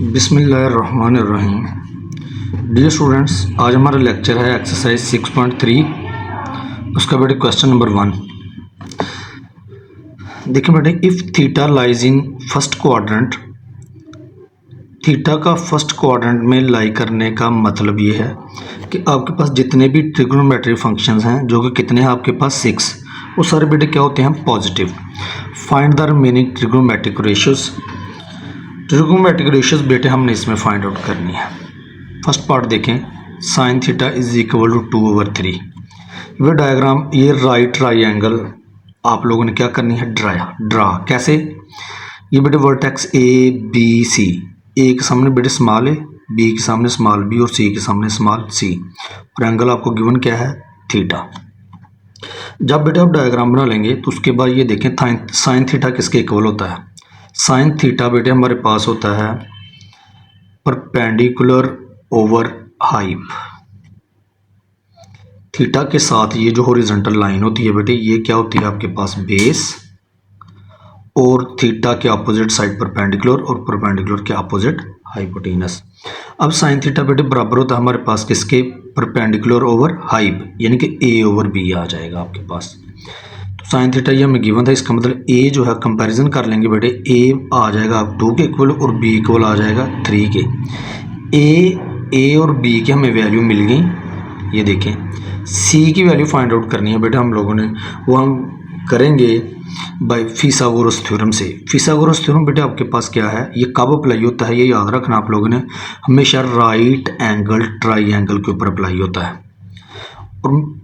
बिस्मिल्लाहिर्रहमानिर्रहीम। Dear students, आज हमारा लेक्चर है एक्सरसाइज 6.3। उसका बेटे क्वेश्चन नंबर 1 देखिए बेटे, if theta lies in first quadrant, theta का फर्स्ट क्वाड्रेंट में लाई करने का मतलब ये है कि आपके पास जितने भी ट्रिग्नोमेट्रिक फंक्शंस हैं, जो कि कितने हैं आपके पास 6, वो सारे बेटे क्या होते हैं? Positive. Find the remaining trigonometric ratios. Trigonometric ratios बेटे हमने इसमें फाइंड आउट करनी है। फर्स्ट पार्ट देखें, sine theta is equal to 2/3। ये डायग्राम, ये राइट ट्राइंगल आप लोगों ने क्या करनी है? ड्रा कैसे? ये बेटे वर्टेक्स ए बी सी, ए के सामने बेटे स्मॉल ए, बी के सामने स्मॉल बी और सी के सामने स्मॉल सी, और एंगल आपको गिवन क्या है? थीटा। जब बेटे आप डायग्राम बना लेंगे तो उसके बाद ये देखें, साइन थीटा किसके इक्वल होता है? साइन थीटा बेटे हमारे पास होता है परपेंडिकुलर ओवर हाइप। थीटा के साथ ये जो हॉरिजॉन्टल लाइन होती है बेटे, ये क्या होती है आपके पास? बेस, और थीटा के अपोजिट साइड परपेंडिकुलर और परपेंडिकुलर के अपोजिट हाइपोटेनस। अब साइन थीटा बेटे बराबर होता है हमारे पास किसके? परपेंडिकुलर ओवर हाइप, यानी कि ए ओवर बी आ जाएगा आपके पास। साइन थीटा ये हमें गिवन था, इसका मतलब ए जो है कंपैरिजन कर लेंगे बेटे, ए आ जाएगा 2 के इक्वल और बी इक्वल आ जाएगा 3 के। ए और बी की हमें वैल्यू मिल गई। ये देखें, सी की वैल्यू फाइंड आउट करनी है बेटे हम लोगों ने, वो हम करेंगे बाय फिथागोरस थ्योरम से। फिथागोरस थ्योरम बेटे आपके पास क्या है, ये कब अप्लाई होता है? ये याद रखना आप लोगों ने, हमेशा राइट एंगल ट्राइंगल के ऊपर अप्लाई होता है। और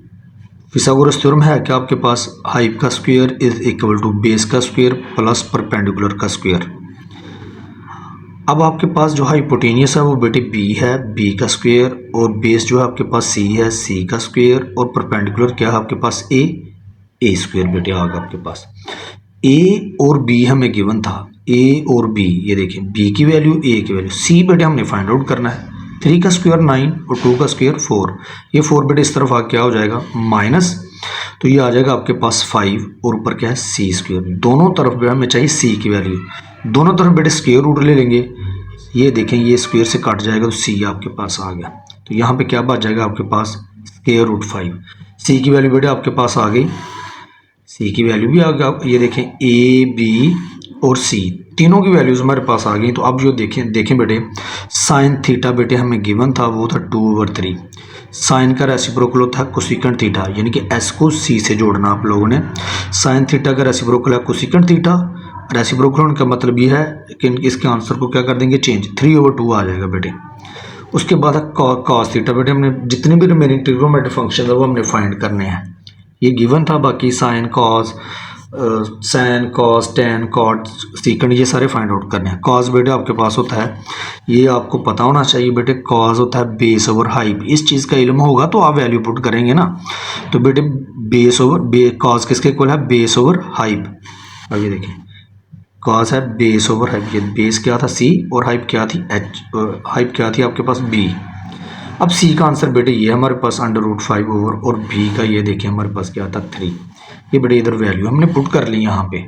फिथागोरस थ्योरम है क्या आपके पास? हाइप का square is equal to base का स्क्वायर प्लस परपेंडिकुलर का स्क्वायर। अब आपके पास जो हाइपोटेनियस है वो बेटे बी है, बी का स्क्वायर, और बेस जो है आपके पास सी है, सी का स्क्वायर, और परपेंडिकुलर क्या है आपके पास? ए स्क्वायर बेटे आ गया आपके पास। ए और बी हमें गिवन था, ए और बी, ये देखें बी की वैल्यू, ए की वैल्यू। सी बेटे हमने फाइंड आउट करना है। 3 का स्क्वायर 9 और 2 का स्क्वायर 4, ये 4 बेटे इस तरफ आ क्या हो जाएगा? माइनस, तो ये आ जाएगा आपके पास 5, और ऊपर क्या है? सी स्क्वायर। दोनों तरफ जो हमें चाहिए सी की वैल्यू, दोनों तरफ बेटे स्क्वायर रूट ले लेंगे। ये देखें, ये स्क्वायर से कट जाएगा तो सी आपके पास आ गया, तो यहाँ पे क्या बच जाएगा आपके पास? Square root 5। सी की वैल्यू बेटे आपके पास आ गई, सी की वैल्यू भी आ गया। ये देखें, ए बी और सी तीनों की वैल्यूज हमारे पास आ गई। तो अब जो देखें बेटे, साइन थीटा बेटे हमें गिवन था वो था 2/3। साइन का रेसिप्रोकल होता है कोसेकेंट थीटा, यानी कि एस को सी से जोड़ना आप लोगों ने। साइन थीटा का रेसिप्रोकल है कोसेकेंट थीटा। रेसिप्रोकल होने का मतलब ये है कि इसके आंसर को क्या कर देंगे? चेंज, 3/2 आ जाएगा बेटे। उसके बाद है कॉस थीटा बेटे, हमने जितने भी रिमेनिंग ट्रिग्नोमेट्रिक फंक्शन है वो हमने फाइंड करने हैं। ये गिवन था, बाकी sine cos tan cot secant ये सारे फाइंड आउट करने हैं। कॉस बेटे आपके पास होता है, ये आपको पता होना चाहिए बेटे, कॉस होता है बेस ओवर हाइप। इस चीज़ का इल्म होगा तो आप वैल्यू पुट करेंगे ना। तो बेटे कॉस किसके इक्वल है? Base over hype. अब ये देखें, कॉस है बेस ओवर हाइप, ये बेस क्या था? सी, और हाइप क्या थी? एच। हाइप क्या थी आपके पास? बी। अब सी का आंसर बेटे ये हमारे पास √5 ओवर, और बी का ये देखें हमारे पास क्या था? 3। ये बेटे इधर वैल्यू हमने पुट कर ली यहाँ पे।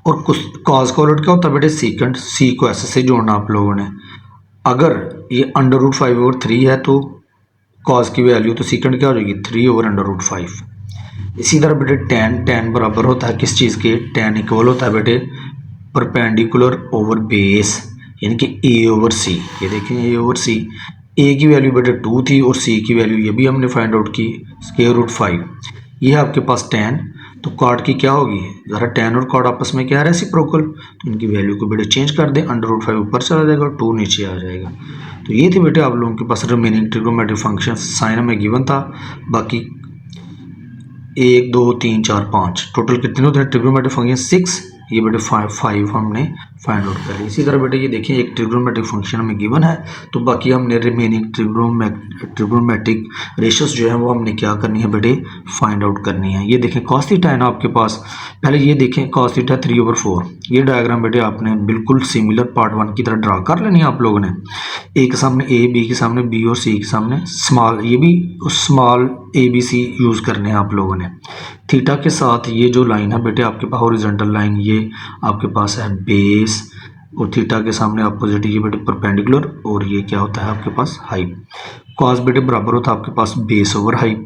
और कॉस का उलट क्या होता है बेटे? सीकेंट। सी को ऐसे से जोड़ना आप लोगों ने। अगर ये √5/3 है तो कॉस की वैल्यू, तो सीकेंट क्या हो जाएगी? 3/√5। इसी तरह बेटे टेन बराबर होता है किस चीज़ के? टेन इक्वल होता है बेटे परपेंडिकुलर ओवर बेस, यानी कि ए ओवर सी। ये देखें, ए ओवर सी। ए की वैल्यू बेटे 2 थी और सी की वैल्यू ये भी हमने फाइंड आउट की, √5। ये है आपके पास टेन, तो कॉट की क्या होगी? ज़रा टेन और कॉट आपस में क्या है? रेसिप्रोकल। तो इनकी वैल्यू को बेटे चेंज कर दें, √5 ऊपर चला जाएगा और 2 नीचे आ जाएगा। तो ये थे बेटे आप लोगों के पास रिमेनिंग ट्रिग्नोमेट्रिक फंक्शन। साइन हमें गिवन था, बाकी 1 2 3 4 5 टोटल कितने होते हैं ट्रिग्नोमेट्रिक फंक्शन? 6। ये बेटे 5 हमने फाइंड आउट कर ली। इसी तरह बेटे ये देखिए, एक ट्रिग्नोमेट्रिक फंक्शन हमें गिवन है, तो बाकी हमने रिमेनिंग ट्रिग्नोमेट्रिक रेशियोज जो है वो हमने क्या करनी है बेटे? फाइंड आउट करनी है। ये देखें कॉस थीटा है ना आपके पास, पहले ये देखें कॉस थीटा 3/4। ये डायग्राम बेटे आपने बिल्कुल सिमिलर पार्ट 1 की तरह ड्रा कर लेनी है आप लोगों ने। ए के सामने ए, बी के सामने बी, और सी के सामने स्मॉल, ये भी स्मॉल ABC यूज़ करने हैं आप लोगों ने। थीटा के साथ ये जो लाइन है बेटे आपके पास हॉरिजॉन्टल लाइन, ये आपके पास है बेस, और थीटा के सामने अपोजिट ये बेटे परपेंडिकुलर, और ये क्या होता है आपके पास हाइप। कॉस बेटे बराबर होता है आपके पास बेस ओवर हाइप।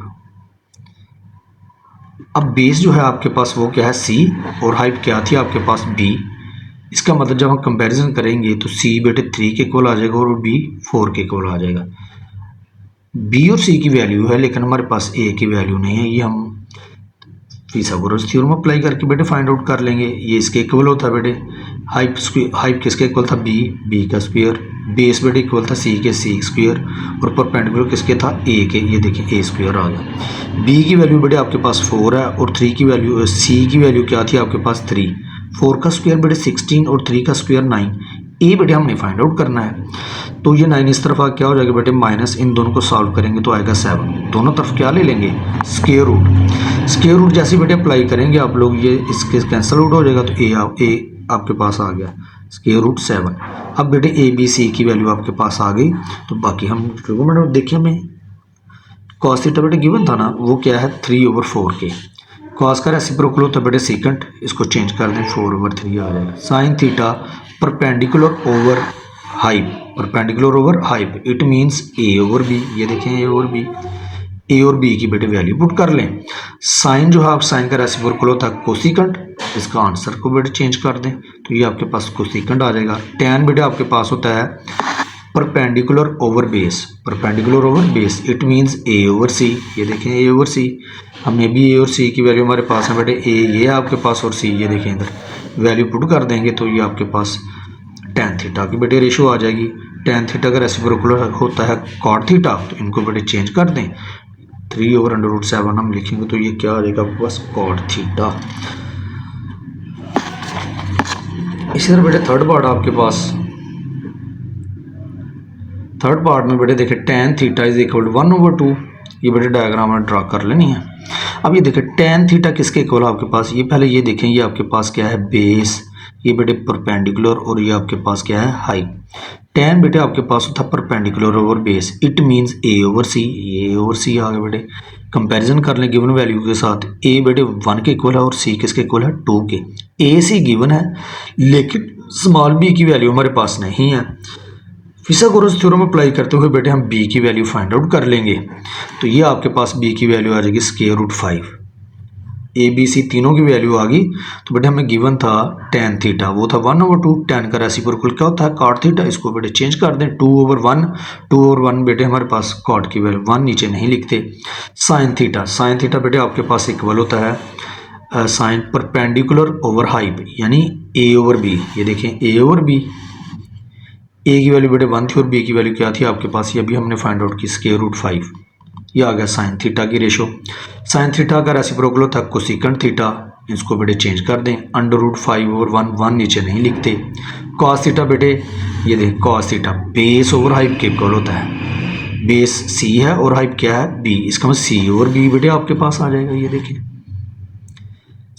अब बेस जो है आपके पास वो क्या है सी, और हाइप क्या थी आपके पास बी। इसका मतलब जब हम कंपैरिजन करेंगे तो सी बेटे 3 के इक्वल आ जाएगा और बी 4 के इक्वल आ जाएगा। बी और सी की वैल्यू है लेकिन हमारे पास ए की वैल्यू नहीं है, ये हम फिथागोरस थ्योरम अप्लाई करके बेटे फाइंड आउट कर लेंगे। ये इसके इक्वल होता है बेटे हाइप किसके इक्वल था बी का स्क्वायर, बेस बेटे इक्वल था सी के सी स्क्वायर, और परपेंडिकुलर किसके था ए के, ये देखिए ए स्क्वायर आ गया। बी की वैल्यू बेटे आपके पास 4 है और 3 की वैल्यू सी की वैल्यू क्या थी आपके पास 3। 4 का स्क्वायर बेटे 16 और 3 का स्क्वायर 9। ए बेटे हमने फाइंड आउट करना है, तो ये 9 इस तरफ क्या हो जाएगा बेटे माइनस, इन दोनों को सॉल्व करेंगे तो आएगा 7। दोनों तरफ क्या ले लेंगे स्क्वायर रूट। स्क्वायर रूट जैसे बेटे अप्लाई करेंगे आप लोग, ये इसके कैंसिल आउट हो जाएगा, तो ए आपके पास आ गया स्क्वायर रूट 7। अब बेटे ए बी सी की वैल्यू आपके पास आ गई, तो बाकी हम देखिए हमें कॉस थीटा बेटे गिवन था ना, वो क्या है 3/4 के। कॉस का रेसिप्रोकल होता है बेटे सेकंड, इसको चेंज कर दें 4/3 आ जाएगा। Sine theta perpendicular over hype, perpendicular over hype it means A over B. ये देखें ए और बी की बेटे वैल्यू पुट कर लें। साइन जो है आप साइन का रेसिप्रोकल होता है कोसिकेंट, इसका आंसर को बेटे चेंज कर दें तो ये आपके पास कोसिकेंट आ जाएगा। टैन बेटे आपके पास होता है perpendicular over base, perpendicular over base it means A over C. ये देखें ए ओवर सी, हमें भी ए और सी की वैल्यू हमारे पास है बेटे, ए ये है आपके पास और सी ये देखें इधर, वैल्यू पुट कर देंगे तो ये आपके पास टैन थीटा की बेटे रेशो आ जाएगी। टैन थीटा का रेसिप्रोकल होता है कॉट थीटा, तो इनको बेटे चेंज कर दें 3/7 हम लिखेंगे तो ये क्या आ जाएगा आपके पास कॉट थीटा। इसी तरह बेटे थर्ड पार्ट आपके पास, थर्ड पार्ट में बेटे देखें tan theta is equal to 1/2। ये बेटे डायग्राम में ड्रा कर लेनी है। अब ये देखें टैन थीटा किसके इक्वल आपके पास, ये पहले ये देखें ये आपके पास क्या है बेस, ये बेटे परपेंडिकुलर, और ये आपके पास क्या है हाइप। टैन बेटे आपके पास होता है perpendicular over base it means A over C, ये ओवर सी आ गया बेटे। कंपैरिजन कर लें गिवन वैल्यू के साथ, ए बेटे 1 के इक्वल है और सी किसके इक्वल है 2 के। ए सी गिवन है लेकिन स्मॉल बी की वैल्यू हमारे पास नहीं है। फिथागोरस थ्योरम अप्लाई करते हुए बेटे हम b की वैल्यू फाइंड आउट कर लेंगे, तो ये आपके पास b की वैल्यू आ जाएगी square root 5। A B C तीनों की वैल्यू आ गई, तो बेटे हमें गिवन था टैन थीटा, वो था 1/2। टैन का रेसिप्रोकल क्या होता है कॉट थीटा, इसको बेटे चेंज कर दें 2/1। 2/1 बेटे हमारे पास कॉट की वैल्यू 1 नीचे नहीं लिखते। साइन थीटा बेटे आपके पास इक्वल होता है साइन परपेंडिकुलर ओवर हाइप यानी ए ओवर बी। ये देखें ए ओवर बी, ए की वैल्यू बेटे 1 थी और बी की वैल्यू क्या थी आपके पास, ये अभी हमने फाइंड आउट की स्क्वायर रूट 5। ये आ गया साइन थीटा की रेशो। साइन थीटा का रेसिप्रोकल होता है कोसिकेंट थीटा, इसको बेटे चेंज कर दें √5/1, 1 नीचे नहीं लिखते। कॉस थीटा बेटे ये देखें cos theta base over hype के इक्वल होता है, बेस सी है और हाइप क्या है बी, इसका मतलब सी ओवर बी बेटे आपके पास आ जाएगा। ये देखें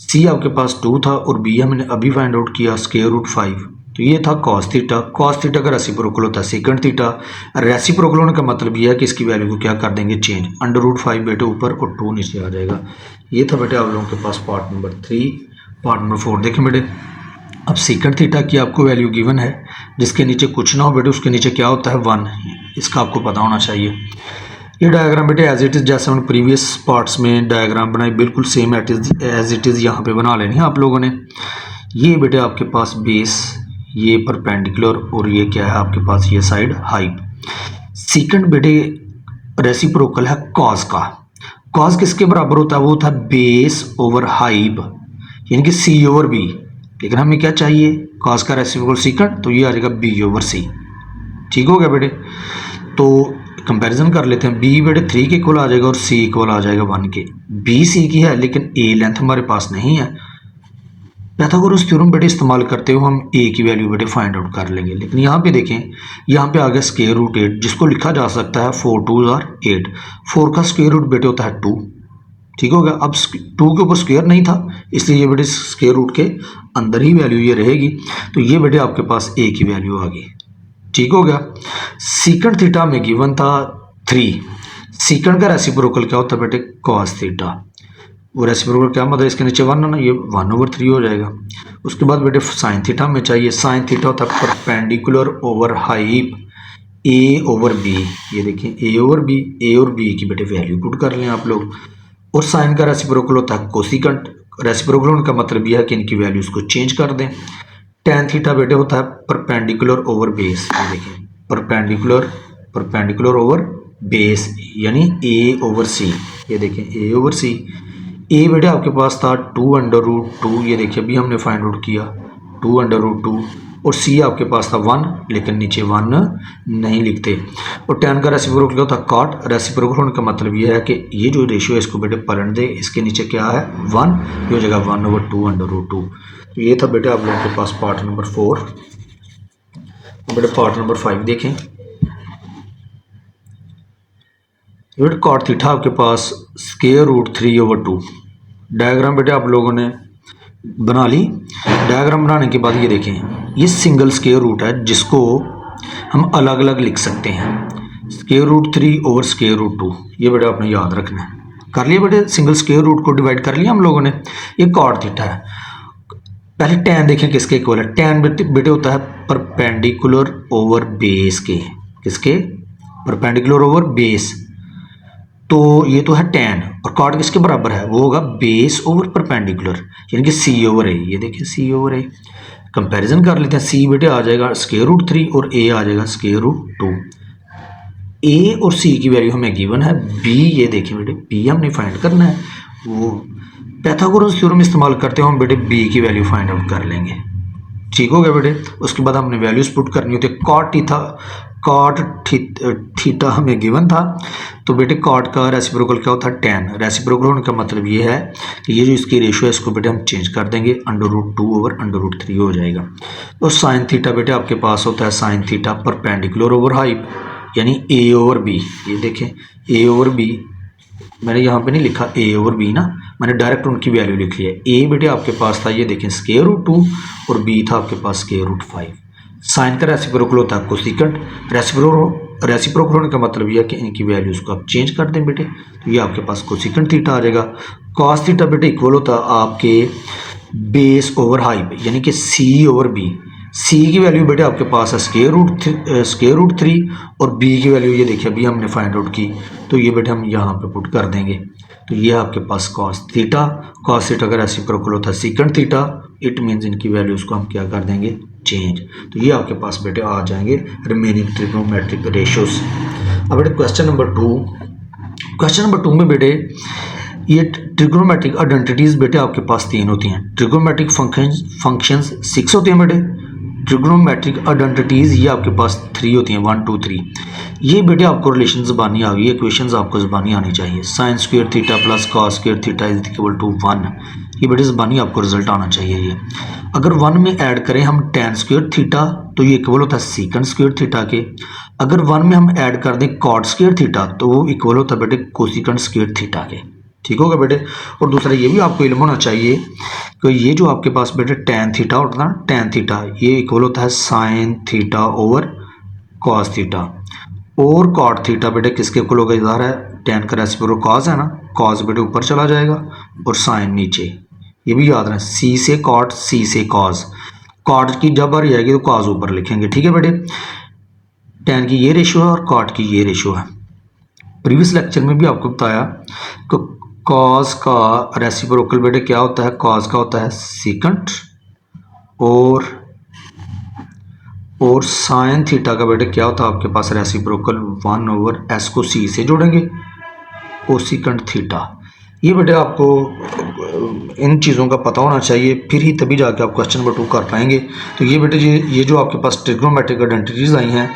सी आपके पास 2 था और बी हमने अभी फाइंड आउट किया स्क्वायर रूट 5, तो ये था कॉस थीटा। कॉस थीटा का रेसिप्रोकल होता है सेकंड थीटा। रेसिप्रोकल होने का मतलब ये है कि इसकी वैल्यू को क्या कर देंगे चेंज, √5 बेटे ऊपर और 2 नीचे आ जाएगा। ये था बेटे आप लोगों के पास पार्ट नंबर 3। पार्ट नंबर 4 देखें बेटे, अब सेकंड थीटा की आपको वैल्यू गिवन है, जिसके नीचे कुछ ना हो बेटे उसके नीचे क्या होता है 1, इसका आपको पता होना चाहिए। ये डायग्राम बेटे एज इट इज़ जैसे हमने प्रीवियस पार्ट्स में डायग्राम बनाई बिल्कुल सेम एज इट इज़ यहाँ पे बना लेनी है आप लोगों ने। ये बेटे आपके पास बेस, ये परपेंडिकुलर और ये क्या है आपके पास ये साइड हाइट। सेकंड बेटे रेसिप्रोकल है कॉस का। कॉस किसके बराबर होता है, वो होता है बेस ओवर हाइप यानी कि सी ओवर बी, लेकिन हमें क्या चाहिए कॉस का रेसिप्रोकल सेकंड, तो ये आ जाएगा बी ओवर सी। ठीक हो गया बेटे, तो कंपैरिजन कर लेते हैं। बी बेटे 3 के इक्वल आ जाएगा और सी इक्वल आ जाएगा 1 के। बी सी की है लेकिन ए लेंथ हमारे पास नहीं है। पाइथागोरस थ्योरम बेटे इस्तेमाल करते हुए हम ए की वैल्यू बेटे फाइंड आउट कर लेंगे, लेकिन यहाँ पे देखें यहाँ पे आ गया स्क्वायर रूट 8, जिसको लिखा जा सकता है 4 2s are 8। 4 का स्क्वायर रूट बेटे होता है 2। ठीक हो गया, अब 2 के ऊपर स्क्वायर नहीं था इसलिए ये बेटे स्क्वायर रूट के अंदर ही वैल्यू ये रहेगी, तो ये बेटे आपके पास ए की वैल्यू आ गई। ठीक हो गया। सीकंड थीटा में गिवन था 3। सीकंड का रेसिप्रोकल क्या होता है बेटे कॉस थीटा। वो रेसिप्रोकल क्या मतलब इसके नीचे 1 है ना, ये 1/3 हो जाएगा। उसके बाद बेटे साइन थीटा हमें चाहिए। साइन थीटा होता है परपेंडिकुलर ओवर हाइप ए ओवर बी। ये देखिए ए ओवर बी, ए और बी की बेटे वैल्यू पुट कर लें आप लोग। और साइन का रेसिप्रोकल होता है कोसिकेंट। रेसिप्रोकल होने का मतलब यह है कि इनकी वैल्यूज को चेंज कर दें। टेन थीटा बेटे होता है परपेंडिकुलर ओवर बेस। ये देखिए परपेंडिकुलर ओवर बेस यानी ए ओवर सी। ये देखिए ए ओवर सी। ए बेटे आपके पास था 2√2। ये देखिए अभी हमने फाइंड आउट किया 2√2। और सी आपके पास था 1, लेकिन नीचे 1 नहीं लिखते। और टेन का रेसिप्रोकल क्या होता है कॉट। रेसिप्रोकल होने का मतलब ये है कि ये जो रेशियो है इसको बेटे पलट दे, इसके नीचे क्या है 1, ये हो जाएगा 1/2√2। तो ये था बेटे आप लोगों के पास पार्ट नंबर 4। बेटे पार्ट नंबर 5 देखें। बेटे कॉट थीटा आपके पास √3/2। डायग्राम बेटे आप लोगों ने बना ली। डायग्राम बनाने के बाद ये देखें ये सिंगल स्क्वायर रूट है जिसको हम अलग अलग लिख सकते हैं। √3/√2 ये बेटे आपने याद रखना है। कर लिया बेटे, सिंगल स्क्वायर रूट को डिवाइड कर लिया हम लोगों ने। ये कॉट थीटा है। पहले टैन देखें किसके इक्वल है। टैन बेटे होता है परपेंडिकुलर ओवर बेस के। किसके? Perpendicular over base. तो ये तो है टैन। और कॉट किसके बराबर है? वो होगा बेस ओवर परपेंडिकुलर यानी कि सी ओवर ए। ये देखिए सी ओवर ए। कंपैरिजन कर लेते हैं। सी बेटे आ जाएगा √3 और ए आ जाएगा √2। ए और सी की वैल्यू हमें गिवन है। बी ये देखिए बेटे बी हमने फाइंड करना है। वो पैथागोरस थ्योरम इस्तेमाल करते हो हम बेटे बी की वैल्यू फाइंड आउट कर लेंगे। ठीक हो गया बेटे। उसके बाद हमने वैल्यूज पुट करनी होती है। कॉट थीटा हमें गिवन था। तो बेटे कॉट का रेसिप्रोकल क्या होता है टैन। रेसिप्रोकल होने का मतलब ये है कि ये जो इसकी रेशियो है इसको बेटे हम चेंज कर देंगे, √2/√3 हो जाएगा। और साइन थीटा बेटे आपके पास होता है sign theta perpendicular over hype यानी ए ओवर बी। ये देखें ए ओवर बी, मैंने यहाँ पे नहीं लिखा ए ओवर बी ना, मैंने डायरेक्ट उनकी वैल्यू लिखी है। ए बेटे आपके पास था ये देखें √2 और बी था आपके पास √5। साइन का रेसिप्रोकल होता है कोसिकेंट। रेसिप्रोकल होने का मतलब यह है कि इनकी वैल्यूज को आप चेंज कर दें बेटे, तो ये आपके पास कोसिकेंट थीटा आ जाएगा। कॉस थीटा बेटे इक्वल होता है आपके बेस ओवर हाइप यानी कि सी ओवर बी। सी की वैल्यू बेटे आपके पास है √3 और बी की वैल्यू ये देखिए अभी हमने फाइंड आउट की, तो ये बेटे हम यहाँ पे पुट कर देंगे। तो ये आपके पास कॉस थीटा का रेसिप्रोकल होता है सीकेंट थीटा। इट मीन्स इनकी वैल्यूज को हम क्या कर देंगे चेंज। तो ये आपके पास बेटे आ जाएंगे रिमेनिंग ट्रिग्नोमेट्रिक रेशियोज। अब बेटे क्वेश्चन नंबर 2 में बेटे ये ट्रिग्नोमेट्रिक आइडेंटिटीज बेटे आपके पास 3 होती हैं। ट्रिग्नोमेट्रिक फंक्शंस 6 होते हैं बेटे। ट्रिग्नोमेट्रिक आइडेंटिटीज ये आपके पास 3 होती हैं, 1 2 3। ये बेटे आपको रिलेशन ज़बानी आ गई, इक्वेशंस आपको ज़बानी आनी चाहिए। Sine square theta plus cos square theta is equal to 1। ये बेटे ज़बानी आपको रिजल्ट आना चाहिए। ये अगर 1 में ऐड करें हम टेन स्क्वायर थीटा तो ये इक्वल होता है सीकेंट स्क्वायर थीटा के। अगर 1 में हम ऐड कर दें कॉट स्क्वायर थीटा तो वो इक्वल होता है बेटे कोसिकेंट स्क्वायर थीटा के। ठीक होगा बेटे। और दूसरा ये भी आपको इल्म होना चाहिए कि ये जो आपके पास बेटे टैन थीटा होता है ना, टैन थीटा ये इक्वल होता है sign theta over cos theta. और कॉट थीटा बेटे किसके इक्वल होगा? इधर है टैन का रेसिप्रोकल कॉस है ना, कॉस बेटे ऊपर चला जाएगा और साइन नीचे। ये भी याद रखें सी से कॉट सी से कॉस। कॉट की जब बार आएगी तो कॉस ऊपर लिखेंगे। ठीक है बेटे। टैन की ये रेशियो है और कॉट की ये रेशियो है। प्रीवियस लेक्चर में भी आपको बताया कि कॉस का रेसिप्रोकल बेटे क्या होता है? कॉस का होता है सीकेंट और साइन थीटा का बेटे क्या होता है आपके पास रेसिप्रोकल 1/s को सी से जोड़ेंगे कोसिकेंट थीटा। ये बेटे आपको इन चीज़ों का पता होना चाहिए, फिर ही तभी जाके आप क्वेश्चन नंबर 2 कर पाएंगे। तो ये बेटे ये जो आपके पास ट्रिग्नोमेट्रिक आइडेंटिटीज आई हैं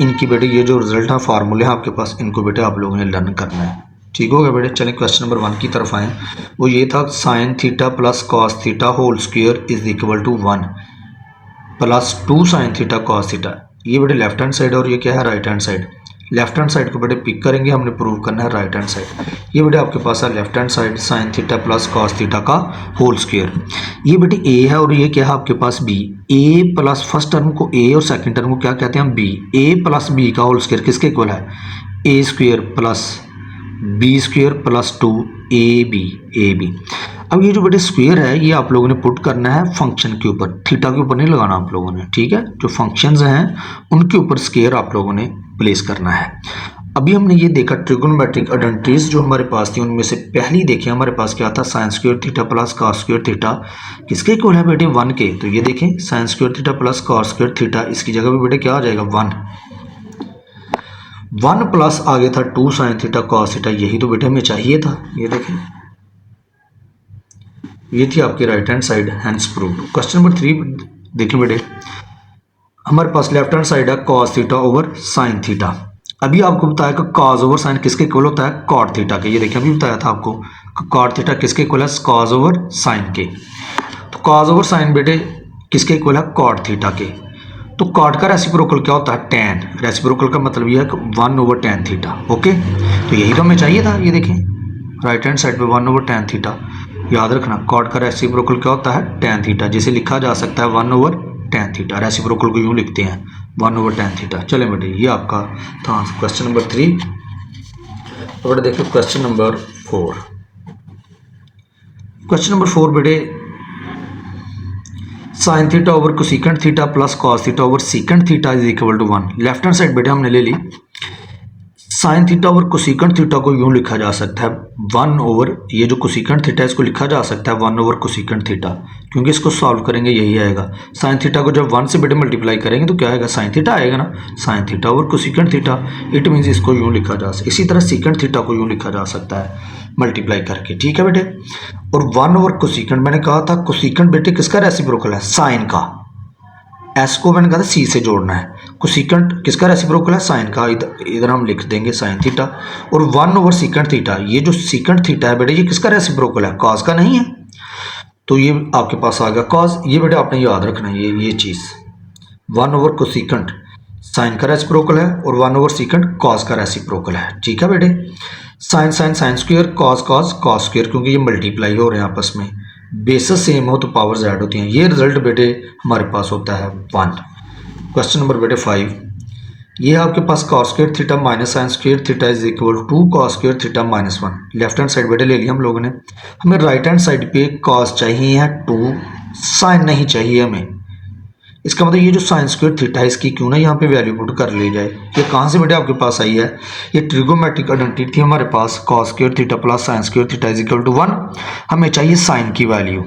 इनकी बेटे ये जो रिजल्ट है फार्मूले हैं आपके पास, इनको बेटे आप लोगों ने लर्न करना है। ठीक हो गया बेटे। चलें क्वेश्चन नंबर 1 की तरफ आएँ। वो ये था sine theta plus cos theta whole square is equal to 1 plus 2 sine theta cos theta. ये बेटे लेफ्ट हैंड साइड और ये क्या है right hand side. Left hand side को बेटे पिक करेंगे, हमने प्रूव करना है राइट हैंड साइड। ये बेटे आपके पास है left hand side sign theta plus cos theta का होल स्क्वायर। ये बेटे ए है और ये क्या है आपके पास B. A plus first term को ए और सेकंड टर्म को क्या कहते हैं हम बी। ए प्लस बी का होल स्क्वायर किसके इक्वल है? A square plus B square plus 2ab। अब ये जो बेटे स्क्वेयर है ये आप लोगों ने पुट करना है फंक्शन के ऊपर, थीटा के ऊपर नहीं लगाना आप लोगों ने, ठीक है। जो फंक्शंस हैं उनके ऊपर स्क्वेयर आप लोगों ने प्लेस करना है। अभी हमने ये देखा ट्रिगोनोमेट्रिक आइडेंटिटीज जो हमारे पास थी उनमें से पहली देखिए हमारे पास क्या था, sign square theta plus cos square theta किसके इक्वल है बेटे 1 के। तो ये देखें sign square theta plus cos square theta, इसकी जगह पे बेटे क्या आ जाएगा 1 प्लस आगे था 2 साइन थीटा कॉस थीटा, यही तो बेटे हमें चाहिए था। ये देखें ये थी आपकी right hand side, hence proved. Question number 3 देखें बेटे, हमारे पास लेफ्ट हैंड साइड है cos theta over sine theta. अभी आपको बताया कि कॉस ओवर साइन किसके इक्वल होता है, कॉट थीटा के। ये देखिए अभी बताया था आपको कॉट थीटा किसके इक्वल है, कॉस ओवर साइन के। तो कॉस ओवर साइन बेटे किसके इक्वल है, कॉट थीटा के। तो कॉट का रेसिप्रोकल क्या होता है, टैन। रेसिप्रोकल का मतलब ये है कि 1 ओवर टैन थीटा। ओके, तो यही तो हमें चाहिए था। ये देखें राइट हैंड साइड पे 1 ओवर टैन थीटा, याद रखना कॉट का रेसिप्रोकल क्या होता है, टैन थीटा, जिसे लिखा जा सकता है 1 ओवर टैन थीटा। रेसिप्रोकल को यूँ लिखते हैं 1 ओवर टैन थीटा। चले बेटे ये आपका था क्वेश्चन नंबर 3। तो बेटे देखो क्वेश्चन नंबर 4। क्वेश्चन नंबर 4 बेटे, sine theta over cosecant theta plus cos theta over secant theta is equal to 1। Left hand side बेटे हमने ले ली, sine theta over cosecant theta को यूं लिखा जा सकता है 1 ओवर, ये जो कोसेकेंट थीटा है इसको लिखा जा सकता है 1 ओवर कोसेकेंट थीटा, क्योंकि इसको सॉल्व करेंगे यही आएगा। साइन थीटा को जब 1 से बेटे मल्टीप्लाई करेंगे तो क्या आएगा, साइन थीटा आएगा ना, sign theta over cosecant theta. It means इसको यूं लिखा जा सकता है। इसी तरह सीकेंट थीटा को यूं लिखा जा सकता है मल्टीप्लाई करके, ठीक है बेटे। और 1 ओवर कोसेकेंट मैंने कहा था, कोसेकेंट बेटे किसका रेसिप्रोकल है, साइन का। एस को मैंने कहा था सी से जोड़ना है। कोसेकेंट किसका रेसिप्रोकल है, साइन का। इधर हम लिख देंगे साइन थीटा। और 1 ओवर सीकेंट थीटा, ये जो सीकेंट थीटा है बेटे ये किसका रेसिप्रोकल है, कॉस का नहीं है। तो ये आपके पास आ गया कॉस। ये बेटे आपने याद रखना है ये चीज़, 1 ओवर कोसेकेंट साइन का रेसिप्रोकल है और 1 ओवर सीकेंट कॉस का रेसिप्रोकल है, ठीक है बेटे। Sine sine sine square, cos cos cos square, क्योंकि ये मल्टीप्लाई हो रहे हैं आपस में, बेसिस सेम हो तो पावर्स ऐड होती हैं। ये रिजल्ट बेटे हमारे पास होता है 1। क्वेश्चन नंबर बेटे 5, ये है आपके पास cos square theta minus sine square theta is equal to cos square theta minus 1। Left hand side बेटे ले लिया हम लोगों ने। हमें राइट हैंड साइड पे कॉस चाहिए है 2, साइन नहीं चाहिए हमें। इसका मतलब ये जो साइन स्क्वायर थीटा है इसकी क्यों ना यहाँ पे वैल्यू पुट कर ली जाए। ये कहाँ से बेटे आपके पास आई है, ये ट्रिगोमेट्रिक आइडेंटिटी थी हमारे पास, cos square theta plus sine square theta is equal to 1। हमें चाहिए साइन की वैल्यू,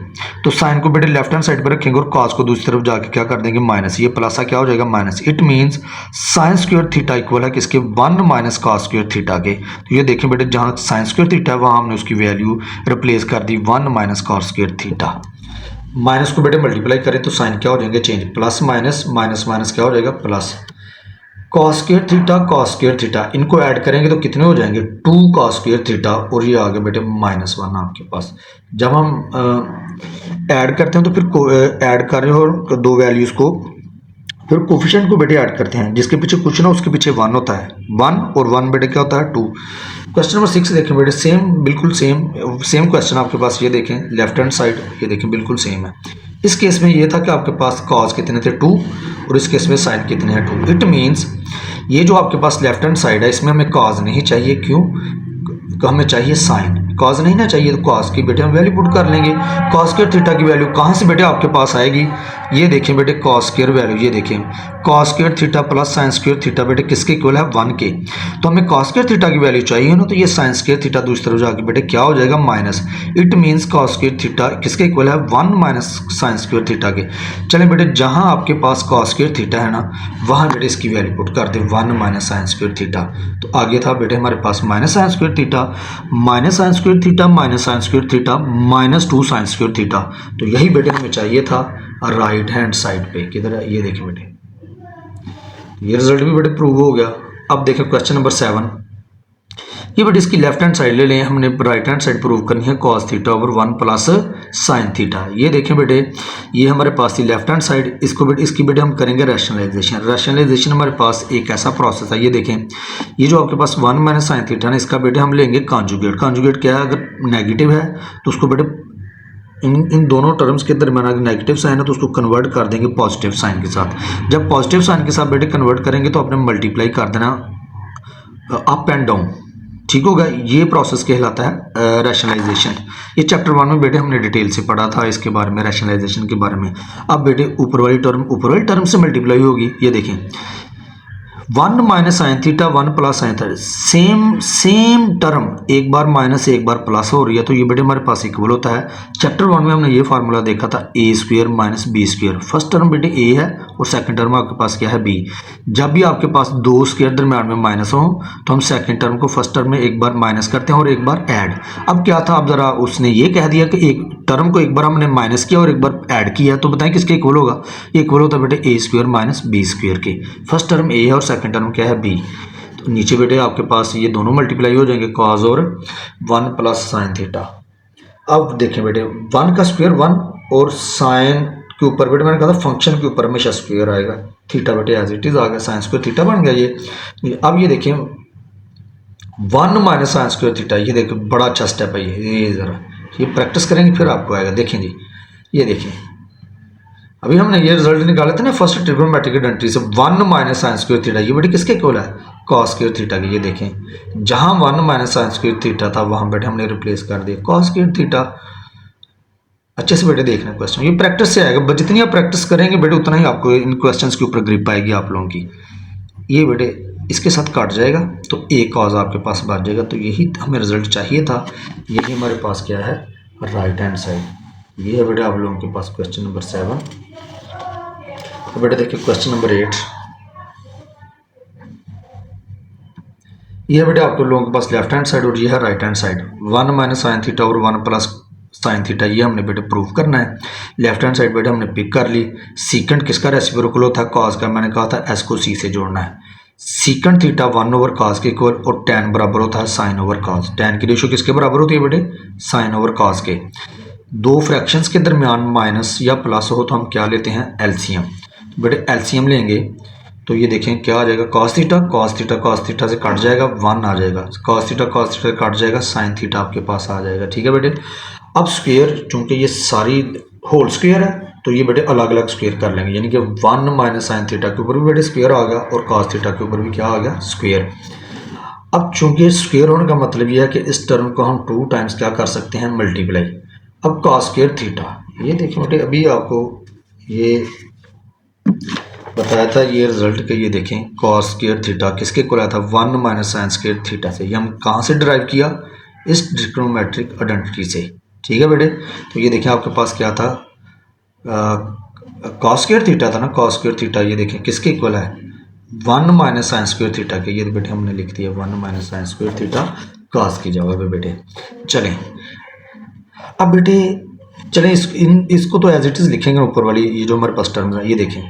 तो साइन को बेटे लेफ्ट हैंड साइड पर रखेंगे और कॉस को दूसरी तरफ जाके क्या कर देंगे, माइनस। ये प्लस क्या हो जाएगा, minus. It means sign square theta equal है किसके, 1 माइनस कॉस स्क्वायर थीटा के। तो ये देखें बेटे जहाँ साइन स्क्वायर थीटा है वहाँ हमने उसकी वैल्यू रिप्लेस कर दी 1 minus cos square theta. Minus को बेटे मल्टीप्लाई करें तो साइन क्या हो जाएंगे, change, plus minus minus minus क्या हो जाएगा, प्लस। कॉस स्क्वायर थीटा इनको ऐड करेंगे तो कितने हो जाएंगे, 2 कॉस स्क्वायर थीटा, और ये आ गया बेटे -1 आपके पास। जब हम ऐड करते हैं तो फिर ऐड कर रहे हो दो वैल्यूज़ को, फिर कोफिशिएंट को बेटे ऐड करते हैं, जिसके पीछे कुछ ना उसके पीछे 1 होता है, 1 और 1 बेटे क्या होता है 2। क्वेश्चन नंबर 6 देखें बेटे, सेम बिल्कुल सेम क्वेश्चन आपके पास। ये देखें लेफ्ट हैंड साइड, ये देखें बिल्कुल सेम है। इस केस में ये था कि आपके पास कॉस कितने थे 2, और इस केस में साइन कितने हैं 2। इट मीन्स ये जो आपके पास लेफ्ट हैंड साइड है इसमें हमें कॉस नहीं चाहिए, क्यों, हमें चाहिए साइन। कॉस नहीं ना चाहिए तो कॉस की बेटे हम वैल्यू पुट कर लेंगे। कॉस स्क्वायर थीटा की वैल्यू कहाँ से बेटे आपके पास आएगी, ये देखें बेटे कॉस स्क्वायर वैल्यू, ये देखें cos square theta plus sine square theta बेटे किसके इक्वल है, 1 के। तो हमें कॉस स्क्वायर थीटा की वैल्यू चाहिए ना, तो ये साइन स्क्वायर थीटा दूसरी तरफ जाके बेटे क्या हो जाएगा, minus. It means cos square theta किसके इक्वल है, 1 माइनस साइन स्क्वायर थीटा के। चलें बेटे जहाँ आपके पास कॉस स्क्वायर थीटा है ना, वहाँ बेटे इसकी वैल्यू पुट कर दे 1 माइनस साइन स्क्वायर थीटा। तो आगे था बेटे हमारे पास minus sine square theta minus sine square theta minus sine square theta minus 2 sine square theta. तो यही बेटे हमें चाहिए था राइट हैंड साइड पे। किधर है, ये देखें बेटे, ये रिजल्ट भी बेटे प्रूव हो गया। अब देखें क्वेश्चन नंबर 7, ये बेटे इसकी लेफ्ट हैंड साइड ले लें, हमने राइट हैंड साइड प्रूव करनी है cos theta over 1 plus sine theta. ये देखें बेटे ये हमारे पास थी लेफ्ट हैंड साइड, इसको बेटे इसकी बेटे हम करेंगे रैशनलाइजेशन। रैशनलाइजेशन हमारे पास एक ऐसा प्रोसेस है, ये देखें ये जो आपके पास 1 माइनस साइन थीटा है इसका बेटे हम लेंगे कॉन्जुगेट। कॉन्जुगेट क्या है, अगर नेगेटिव है तो उसको बेटे इन दोनों टर्म्स के दरमियान अगर नेगेटिव साइन है तो उसको कन्वर्ट कर देंगे पॉजिटिव साइन के साथ। जब पॉजिटिव साइन के साथ बेटे कन्वर्ट करेंगे तो आपने मल्टीप्लाई कर देना अप एंड डाउन, ठीक होगा। ये प्रोसेस कहलाता है रैशनलाइजेशन। ये चैप्टर 1 में बेटे हमने डिटेल से पढ़ा था इसके बारे में, रैशनलाइजेशन के बारे में। अब बेटे ऊपर वाली टर्म से मल्टीप्लाई होगी। ये देखें 1 minus sine theta 1 plus sine theta, same term एक बार माइनस एक बार प्लस हो रही है, तो ये बेटे हमारे पास इक्वल होता है। चैप्टर 1 में हमने ये फार्मूला देखा था A square minus B square. First term बेटे ए है और सेकंड टर्म आपके पास क्या है बी। जब भी आपके पास दो स्क्वेयर दरम्यान में माइनस हो तो हम सेकंड टर्म को फर्स्ट टर्म में एक बार माइनस करते हैं और एक बार ऐड। अब क्या था, अब जरा उसने ये कह दिया कि एक टर्म को एक बार हमने माइनस किया और एक बार ऐड किया, तो बताएं किसके इक्वल होगा। ये इक्वल होता है बेटे ए स्क्वेयर माइनस बी स्क्वेयर के। फर्स्ट टर्म ए है और सेकंड टर्म क्या है बी। तो नीचे बेटे आपके पास ये दोनों मल्टीप्लाई हो जाएंगे कॉस और 1 प्लस साइन थीटा। अब देखें बेटे 1 का स्क्वायर 1 और साइन के ऊपर बेटे मैंने कहा था फंक्शन के ऊपर हमेशा स्क्वायर आएगा। थीटा बेटे एज इट इज आ गया, साइन स्क्वायर थीटा बन गया ये। अब ये देखें 1 माइनस साइन स्क्वायर थीटा, ये देखो बड़ा अच्छा स्टेप है ये जरा ये प्रैक्टिस करेंगे फिर आपको आएगा। देखें जी, ये देखें अभी हमने ये रिजल्ट निकाले थे ना फर्स्ट ट्रिग्नोमेट्रिक आइडेंटिटी से। 1 माइनस साइन स्क्वायर थीटा ये बेटे किसके इक्वल है, कॉस स्क्वायर थीटा के। ये देखें जहां 1 माइनस साइन स्क्वायर थीटा था वहां बेटे हमने रिप्लेस कर दिया कॉस स्क्वायर थीटा। अच्छे से बेटे देखना क्वेश्चन, ये प्रैक्टिस से आएगा। जितनी आप प्रैक्टिस करेंगे बेटे उतना ही आपको इन क्वेश्चंस के ऊपर ग्रिप आएगी आप लोगों की। ये बेटे इसके साथ काट जाएगा तो ए कॉज आपके पास बच जाएगा। तो यही हमें रिजल्ट चाहिए था। यही हमारे पास क्या है, राइट हैंड साइड। ये है बेटे आप लोगों के पास क्वेश्चन नंबर 7। तो बेटे देखिए क्वेश्चन नंबर 8। ये बेटे आपके लोगों के पास लेफ्ट हैंड साइड और ये है right hand side. 1 minus sine theta और 1 प्लस साइन थीटा ये हमने बेटे प्रूव करना है। लेफ्ट हैंड साइड बेटे हमने पिक कर ली। सीकेंट किसका रेसिप्रोकल होता है, कॉस का। मैंने कहा था एस को सी से जोड़ना है। सीकेंट थीटा 1 ओवर कॉस के इक्वल और tan बराबर होता है साइन ओवर कॉस। tan की रेशियो किसके बराबर होती है बेटे, साइन ओवर कॉस के। दो फ्रैक्शंस के दरमियान माइनस या प्लस हो तो हम क्या लेते हैं, एलसीएम। तो बेटे एलसीएम लेंगे तो ये देखें क्या आ जाएगा, cos theta cos theta cos theta से कट जाएगा 1 आ जाएगा, कॉस थीटा से कट जाएगा साइन थीटा आपके पास आ जाएगा। ठीक है बेटे। अब स्क्वायर चूंकि ये सारी होल स्क्वायर है तो ये बेटे अलग अलग स्क्वायर कर लेंगे, यानी कि 1 माइनस साइन थीटा के ऊपर भी बेटे स्क्वायर आ गया और कॉस थीटा के ऊपर भी क्या आ गया, स्क्वायर। अब चूंकि स्क्वायर होने का मतलब ये है कि इस टर्म को हम 2 टाइम्स क्या कर सकते हैं, मल्टीप्लाई। अब कॉस स्क्वायर थीटा ये देखिए बेटे अभी आपको ये बताया था ये रिजल्ट के। ये देखें कॉस स्क्वायर थीटा किसके इक्वल आया था, 1 माइनस साइन स्क्वायर थीटा से। ये हम कहाँ से डिराइव किया, इस ट्रिग्नोमेट्रिक आइडेंटिटी से। ठीक है बेटे। तो ये देखें आपके पास क्या था, कॉस स्क्वायर थीटा था ना, कॉस स्क्वायर थीटा ये देखें किसके इक्वल है, 1 माइनस साइन स्क्वायर थीटा के। ये बेटे हमने लिख दिया 1 minus sine square theta cos की जगह पे बेटे। चलें अब बेटे चलें इसको तो एज इट इज़ लिखेंगे ऊपर वाली ये जो हमारे पास टर्म है। ये देखें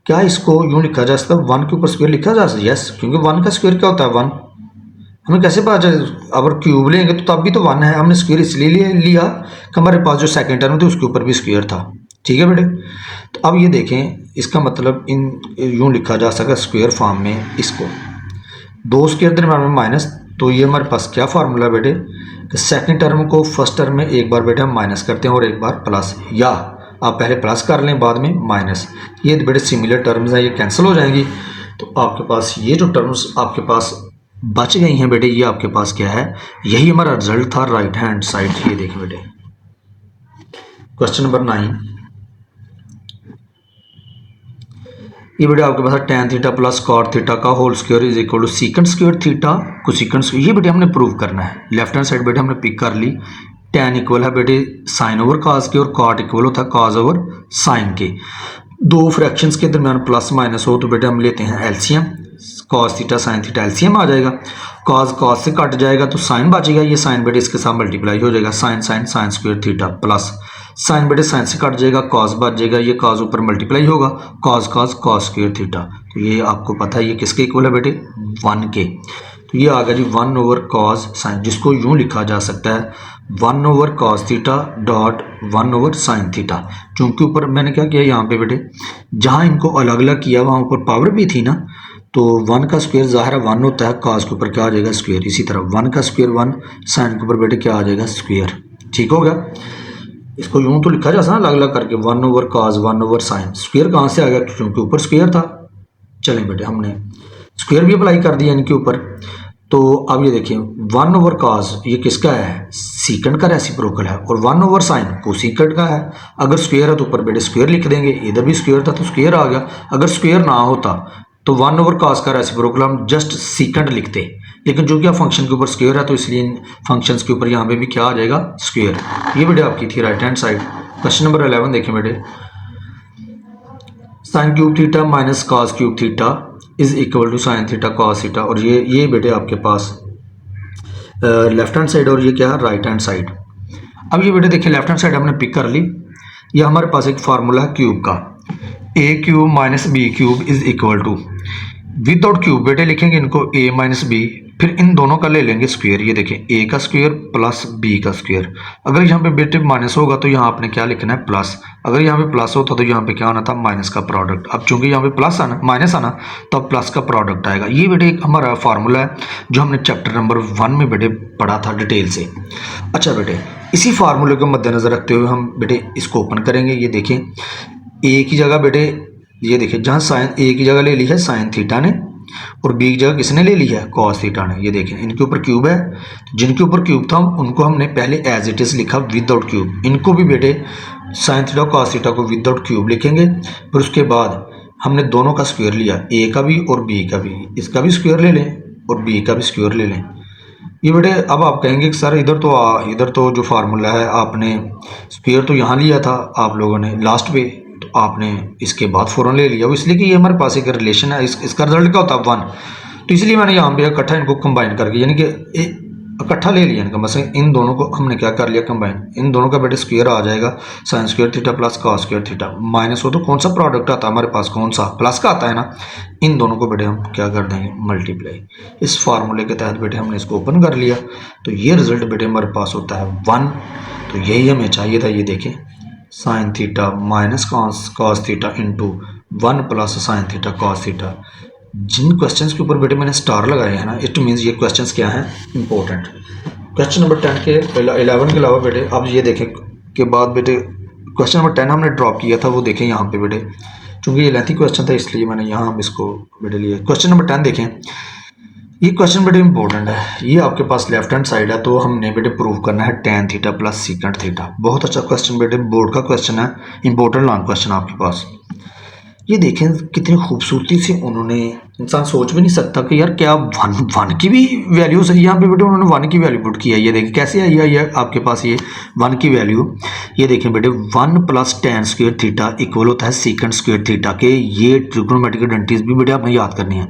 क्या इसको यूँ लिखा जा सकता है, 1 के ऊपर स्क्वायर लिखा जा सकता है, यस, क्योंकि 1 का स्क्वायर क्या होता है 1। हमें कैसे पता चले, अगर क्यूब लेंगे तो तब भी तो 1 है। हमने स्क्वायर इसलिए लिया कि हमारे पास जो सेकंड टर्म थी उसके ऊपर भी स्क्वायर था। ठीक है बेटे। तो अब ये देखें इसका मतलब इन यूँ लिखा जा सकता है स्क्वायर फॉर्म में इसको, 2 स्क्वायर दरम्यान में माइनस। तो ये हमारे पास क्या फार्मूला बेटे कि सेकंड टर्म को फर्स्ट टर्म में एक बार बेटे हम माइनस करते हैं और एक बार प्लस, या आप पहले प्लस कर लें बाद में माइनस। ये बेटे सिमिलर टर्म्स हैं, ये कैंसिल हो जाएंगी। तो आपके पास ये जो टर्म्स आपके पास बच गई हैं बेटे, ये आपके पास क्या है, यही हमारा रिजल्ट था राइट हैंड साइड। ये देखें बेटे क्वेश्चन नंबर 9। ये बेटे आपके पास tan theta plus cot theta का whole square is equal to secant square theta cosecant square. ये बेटे हमने प्रूव करना है। लेफ्ट हैंड साइड बेटे हमने पिक कर ली। tan इक्वल है बेटे साइन ओवर कॉस के और कॉट इक्वल होता है कॉस ओवर साइन के। दो फ्रैक्शंस के दरमियान प्लस माइनस हो तो बेटे हम लेते हैं LCM. Cos theta sine theta LCM आ जाएगा। कॉस से कट जाएगा तो साइन बचेगा। ये साइन बेटे इसके साथ मल्टीप्लाई हो जाएगा, sine sine square theta plus sine बेटे साइन से कट जाएगा, कॉस बच जाएगा। ये कॉस ऊपर मल्टीप्लाई होगा, कॉस स्क्वायर थीटा। तो ये आपको पता है ये किसके इक्वल है बेटे, 1 के। तो ये आ गया जी 1 ओवर कॉस साइन, जिसको यूँ लिखा जा सकता है 1 over cos theta dot 1 over sine theta. चूँकि ऊपर मैंने क्या किया यहाँ पे बेटे, जहाँ इनको अलग अलग किया वहाँ ऊपर पावर भी थी ना, तो 1 का स्क्वायर ज़ाहिर 1 होता है, कॉस के ऊपर क्या आ जाएगा स्क्वायर। इसी तरह 1 का स्क्वायर 1, साइन के ऊपर बेटे क्या आ जाएगा स्क्वायर। ठीक हो गया। इसको यूँ तो लिखा जा सकता अलग अलग करके 1 over cos 1 over sine. Square कहाँ से आ गया, क्योंकि ऊपर स्क्वायर था। चलें बेटे हमने स्क्वायर भी अप्लाई कर दिया इनके ऊपर। तो अब ये देखिए 1/cos ये किसका है, सीकेंट का रेसिप्रोकल है, और 1/sin कोसीकेंट का है। अगर स्क्वायर है तो ऊपर बेटे स्क्वायर लिख देंगे, इधर भी स्क्वायर था तो स्क्वायर आ गया। अगर स्क्वायर ना होता तो 1/cos का रेसिप्रोकल हम जस्ट सीकेंट लिखते, लेकिन जो कि आप फंक्शन के ऊपर स्क्वायर है तो इसलिए इन फंक्शंस के ऊपर यहाँ पे भी क्या आ जाएगा, स्क्वायर। ये बेटे आपकी थी right hand side. Question number 11 देखें बेटे, sine cube theta minus cos cube theta is equal to sine theta cos theta, और ये बेटे आपके पास लेफ्ट हैंड साइड और ये क्या है, राइट हैंड साइड। अब ये बेटे देखिए लेफ्ट हैंड साइड हमने पिक कर ली। ये हमारे पास एक फार्मूला है क्यूब का, A cube minus B cube is equal to, without cube बेटे लिखेंगे इनको a माइनस बी, फिर इन दोनों का ले लेंगे स्क्वायर। ये देखें a का स्क्वायर प्लस b का स्क्वायर। अगर यहाँ पे बेटे माइनस होगा तो यहाँ आपने क्या लिखना है, प्लस। अगर यहाँ पे प्लस होता तो यहाँ पे क्या आना था, माइनस का प्रोडक्ट। अब चूंकि यहाँ पे प्लस आना, माइनस आना, तो अब प्लस का प्रोडक्ट आएगा। ये बेटे एक हमारा फार्मूला है जो हमने चैप्टर नंबर 1 में बेटे पढ़ा था डिटेल से। अच्छा बेटे, इसी फार्मूले को मद्देनजर रखते हुए हम बेटे इसको ओपन करेंगे। ये देखें a की जगह बेटे ये देखिए जहाँ साइन ए की जगह ले ली है साइन थीटा ने, और बी की जगह किसने ले ली है, कॉस थीटा ने। ये देखें इनके ऊपर क्यूब है, जिनके ऊपर क्यूब था उनको हमने पहले एज इट इज़ लिखा विदाउट क्यूब। इनको भी बेटे साइन थीटा कॉस थीटा को विदाउट क्यूब लिखेंगे। फिर उसके बाद हमने दोनों का स्क्वायर लिया, ए का भी और बी का भी। इसका भी स्क्वायर ले लें और बी का भी स्क्वायर ले लें। ये बेटे अब आप कहेंगे कि सर इधर तो जो फार्मूला है आपने स्क्वायर तो यहाँ लिया था आप लोगों ने लास्ट पे, तो आपने इसके बाद फ़ौरन ले लिया। वो इसलिए कि ये हमारे पास एक रिलेशन है, इसका रिजल्ट क्या होता है 1, तो इसलिए मैंने यहाँ पे इकट्ठा इनको कंबाइन करके यानी कि इकट्ठा ले लिया इनका। मतलब इन दोनों को हमने क्या कर लिया, कंबाइन। इन दोनों का बेटे स्क्वायर आ जाएगा, sign square theta plus cos square theta. Minus हो तो कौन सा प्रोडक्ट आता है हमारे पास, कौन सा, प्लस का आता है ना। इन दोनों को बेटे हम क्या कर देंगे, मल्टीप्लाई। इस फार्मूले के तहत बेटे हमने इसको ओपन कर लिया, तो ये रिजल्ट बेटे हमारे पास होता है 1। तो यही हमें चाहिए था। ये देखें sine theta minus cos theta into 1 plus sine theta cos theta. जिन क्वेश्चंस के ऊपर बेटे मैंने स्टार लगाए हैं ना, इट मीन्स ये क्वेश्चंस क्या हैं, इंपॉर्टेंट। क्वेश्चन नंबर 10 के 11 के अलावा बेटे अब ये देखें के बाद बेटे क्वेश्चन नंबर 10 हमने ड्रॉप किया था, वो देखें यहाँ पे बेटे, चूँकि ये लेंथी क्वेश्चन था इसलिए मैंने यहाँ हम इसको बेटे लिया। क्वेश्चन नंबर 10 देखें, ये क्वेश्चन बेटे इंपॉर्टेंट है। ये आपके पास लेफ्ट हैंड साइड है, तो हमने बेटे प्रूव करना है tan theta plus secant theta. बहुत अच्छा क्वेश्चन बेटे, बोर्ड का क्वेश्चन है, इंपॉर्टेंट लॉन्ग क्वेश्चन आपके पास। ये देखें कितनी खूबसूरती से उन्होंने, इंसान सोच भी नहीं सकता कि यार क्या वन की भी वैल्यू सही, यहाँ पे बेटे उन्होंने 1 की वैल्यू पुट की है। ये देखें कैसे आई है ये आपके पास ये 1 की वैल्यू। ये देखें बेटे 1 plus ten square theta equal होता है सीकेंट स्क्वायर थीटा के। ये ट्रिग्नोमेट्रिक आइडेंटिटीज भी बेटे आपने याद करनी है।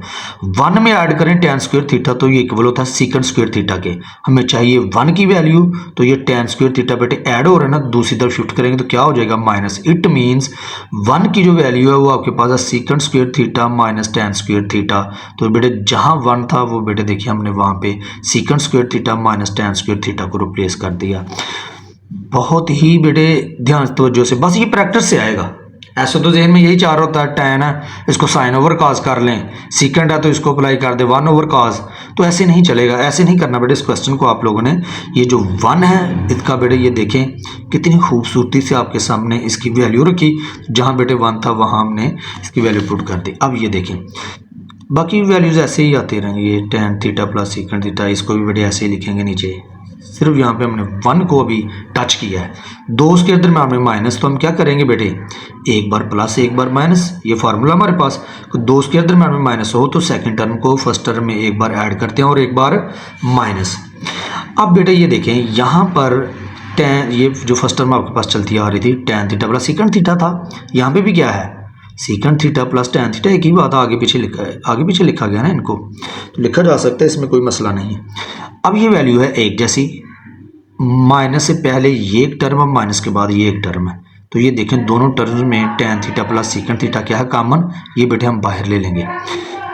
1 में ऐड करें टेन स्क्वायर थीटा तो ये इक्वल होता है सीकेंट स्क्वायर थीटा के। हमें चाहिए 1 की वैल्यू, तो ये टेन स्क्वायर थीटा बेटे ऐड हो रहा है ना, दूसरी तरफ शिफ्ट करेंगे तो क्या हो जाएगा, माइनस। इट मीन्स 1 की जो वैल्यू है वो आपके पास है secant square theta minus ten square theta. तो बेटे जहां 1 था वो बेटे देखिए हमने वहां पे secant square theta minus ten square theta को रिप्लेस कर दिया। बहुत ही बेटे ध्यान तवज्जो से, बस ये प्रैक्टिस से आएगा। ऐसे तो जहन में यही चाह रहा होता है, टेन है इसको साइन ओवर काज कर लें, सीकेंट है तो इसको अप्लाई कर दे 1 ओवर काज। तो ऐसे नहीं चलेगा, ऐसे नहीं करना बेटे। इस क्वेश्चन को आप लोगों ने, ये जो 1 है इसका बेटे ये देखें कितनी खूबसूरती से आपके सामने इसकी वैल्यू रखी। जहाँ बेटे 1 था वहाँ हमने इसकी वैल्यू पुट कर दी। अब ये देखें बाकी वैल्यूज़ ऐसे ही आती रहेंगी। ये tan theta plus secant theta, इसको भी बेटे ऐसे ही लिखेंगे नीचे। सिर्फ यहाँ पे हमने 1 को अभी टच किया है। 2 के अंदर में हमने माइनस, तो हम क्या करेंगे बेटे, एक बार प्लस एक बार माइनस। ये फार्मूला हमारे पास, 2 के अंदर में हमें माइनस हो तो सेकंड टर्म को फर्स्ट टर्म में एक बार ऐड करते हैं और एक बार माइनस। अब बेटे ये देखें यहाँ पर टेन, ये जो फर्स्ट टर्म आपके पास चलती आ रही थी tan theta plus secant theta था, यहाँ पे भी क्या है secant theta plus tan theta, एक ही बात आगे पीछे लिखा है, आगे पीछे लिखा गया ना, इनको तो लिखा जा सकता है, इसमें कोई मसला नहीं है। अब ये वैल्यू है एक जैसी, माइनस से पहले ये एक टर्म है, माइनस के बाद ये एक टर्म है। तो ये देखें दोनों टर्म में tan theta plus secant theta क्या है, कॉमन। ये बेटे हम बाहर ले लेंगे,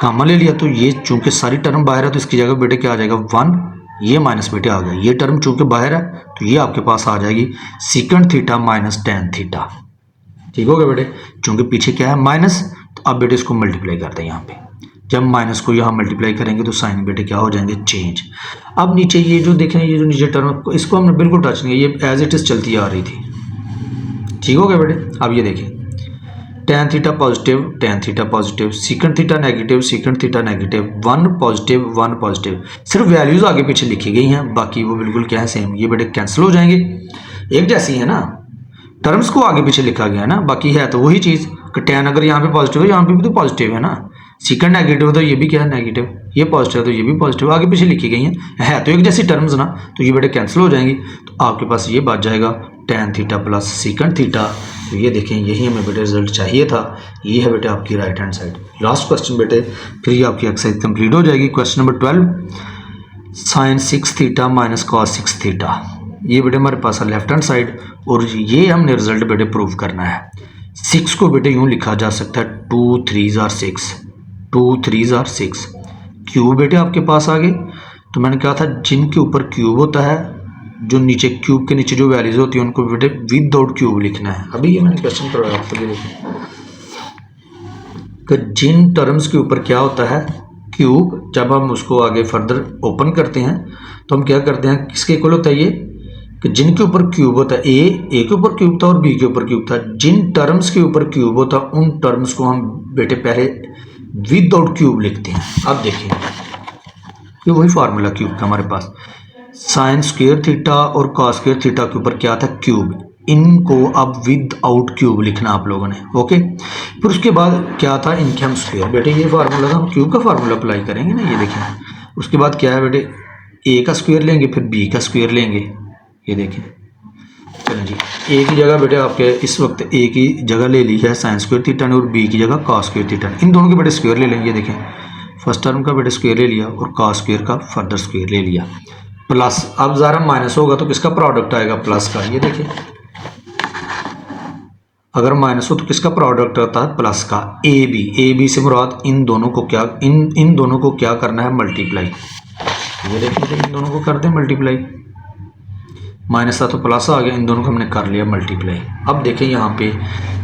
कॉमन ले लिया तो ये चूंकि सारी टर्म बाहर है तो इसकी जगह बेटे क्या आ जाएगा 1, ये माइनस बेटे आ गया। ये टर्म चूंकि बाहर है तो ये आपके पास आ जाएगी secant theta minus tan theta. ठीक हो गया बेटे, चूंकि पीछे क्या है माइनस, तो अब बेटे इसको मल्टीप्लाई करते हैं यहाँ पे। जब माइनस को यहाँ मल्टीप्लाई करेंगे तो साइन बेटे क्या हो जाएंगे, चेंज। अब नीचे ये जो देखें, ये जो नीचे टर्म, इसको हमने बिल्कुल टच नहीं, ये एज इट इज चलती आ रही थी। ठीक हो गया बेटे। अब ये देखें tan theta positive, secant theta negative, 1 positive. सिर्फ वैल्यूज़ आगे पीछे लिखी गई हैं, बाकी वो बिल्कुल क्या है सेम। ये बेटे कैंसिल हो जाएंगे, एक जैसी है ना, टर्म्स को आगे पीछे लिखा गया है ना, बाकी है तो वही चीज़। tan अगर यहाँ पे पॉजिटिव है, यहाँ पे भी तो पॉजिटिव है ना। सीकेंट नेगेटिव है तो ये भी क्या है नेगेटिव, ये पॉजिटिव है तो ये भी पॉजिटिव, आगे पीछे लिखी गई है तो एक जैसी टर्म्स ना, तो ये बेटे कैंसिल हो जाएंगी। तो आपके पास ये बच जाएगा tan theta plus secant theta. तो ये देखें, यही हमें बेटे रिजल्ट चाहिए था। ये है बेटे आपकी right hand side. Last question बेटे, फिर ये आपकी एक्सरसाइज कंप्लीट हो जाएगी। Question number 12, sine 6 theta minus cos 6 theta. ये बेटे हमारे पास है लेफ्ट हैंड साइड, और ये हमने रिजल्ट बेटे प्रूव करना है। 6 को बेटे यूँ लिखा जा सकता है 2 3s are 6, 2 3s are 6। Cube बेटे आपके पास आ गए। तो मैंने कहा था जिनके ऊपर क्यूब होता है, जो नीचे क्यूब के नीचे जो वैल्यूज होती है उनको बेटे विदाउट क्यूब लिखना है। अभी ये मैंने क्वेश्चन करवाया आपको, देखिए कि जिन टर्म्स के ऊपर क्या होता है क्यूब, जब हम उसको आगे फर्दर ओपन करते हैं तो हम क्या करते हैं, किसके इक्वल होता है ये, कि जिनके ऊपर क्यूब होता है, ए के ऊपर क्यूब था और बी के ऊपर क्यूब था, जिन टर्म्स के ऊपर क्यूब होता है उन टर्म्स को हम बेटे पहले विदाउट क्यूब लिखते हैं। अब देखिए ये वही फार्मूला क्यूब का हमारे पास, साइन स्क्वायर थीटा और कॉस स्क्वायर थीटा के ऊपर क्या था क्यूब, इनको अब विद आउट क्यूब लिखना आप लोगों ने। ओके, फिर उसके बाद क्या था, इनके हम स्क्वायर, बेटे ये फार्मूला था, हम क्यूब का फार्मूला अप्लाई करेंगे ना, ये देखें। उसके बाद क्या है बेटे, ए का स्क्वायर लेंगे, फिर बी का स्क्वायर लेंगे, ये देखें। चलें जी, ए की जगह बेटे आपके इस वक्त ए की जगह ले ली है साइन स्क्वायर थीटा ने, और बी की जगह कॉस स्क्वायर थीटा ने। इन दोनों के बेटे स्क्वायर ले लेंगे, ये देखें, फर्स्ट टर्म का बेटे स्क्वायर ले लिया और कॉस स्क्वायर का फर्दर स्क्वायर ले लिया, प्लस अब ज़रा माइनस होगा तो किसका प्रोडक्ट आएगा, प्लस का। ये देखिए अगर माइनस हो तो किसका प्रोडक्ट आता है, प्लस का। ए बी से मुराद इन दोनों को क्या, इन दोनों को क्या करना है, मल्टीप्लाई। ये देखिए इन दोनों को कर दें मल्टीप्लाई, माइनस था तो प्लस आ गया, इन दोनों को हमने कर लिया मल्टीप्लाई। अब देखें यहाँ पे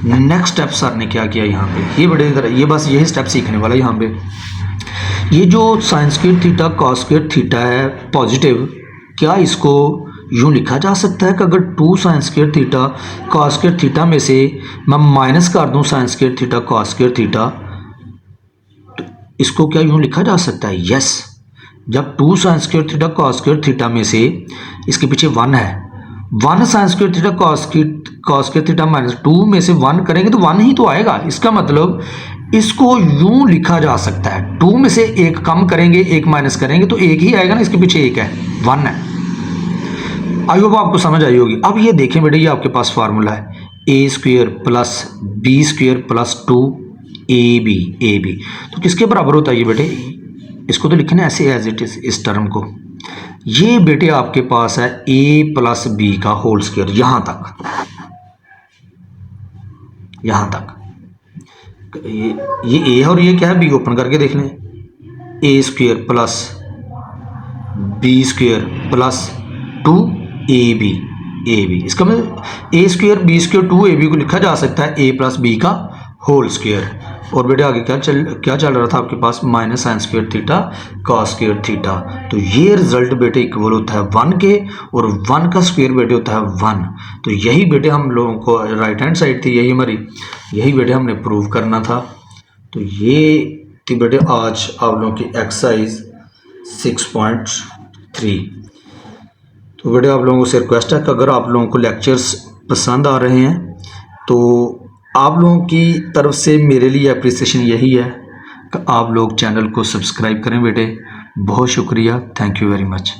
नेक्स्ट स्टेप सर ने क्या किया, यहाँ पे ये बड़े इधर, ये बस यही स्टेप सीखने वाला है। यहाँ पे ये जो sign square theta cos square theta है पॉजिटिव, क्या इसको यूँ लिखा जा सकता है कि अगर 2 sine square theta cos square theta में से मैं माइनस कर दूँ sign square theta cos square theta, तो इसको क्या यूँ लिखा जा सकता है, यस। जब 2 sine square theta cos square theta में से इसके पीछे 1 है, 1 sign square theta cos square theta minus 2 में से 1 करेंगे तो 1 ही तो आएगा। इसका मतलब इसको यूं लिखा जा सकता है, 2 में से 1 कम करेंगे 1 माइनस करेंगे तो 1 ही आएगा ना, इसके पीछे 1 है 1 है। आई होप आपको समझ आई होगी। अब ये देखें बेटे, ये आपके पास फार्मूला है A square plus B square plus 2 A B. तो किसके बराबर होता है ये बेटे, इसको तो लिखना है ऐसे एज इट इज, इस टर्म को। ये बेटे आपके पास है ए प्लस बी का होल स्क्वायर, यहां तक ये ए है और ये क्या है, बी ओपन करके देख लें, A square plus B square plus 2 A B. इसका मतलब A square B square 2 A B को लिखा जा सकता है ए प्लस बी का होल स्क्वायर। और बेटे आगे क्या चल रहा था आपके पास, minus sine square theta cos square theta. तो ये रिजल्ट बेटे इक्वल होता है 1 के, और 1 का स्क्वायर बेटे होता है 1। तो यही बेटे हम लोगों को राइट हैंड साइड थी, यही बेटे हमने प्रूव करना था। तो ये थी बेटे आज आप लोगों की एक्सरसाइज 6.3। तो बेटे आप लोगों से रिक्वेस्ट है कि अगर आप लोगों को लेक्चर्स पसंद आ रहे हैं तो आप लोगों की तरफ से मेरे लिए अप्रिसिएशन यही है कि आप लोग चैनल को सब्सक्राइब करें बेटे। बहुत शुक्रिया, थैंक यू वेरी मच।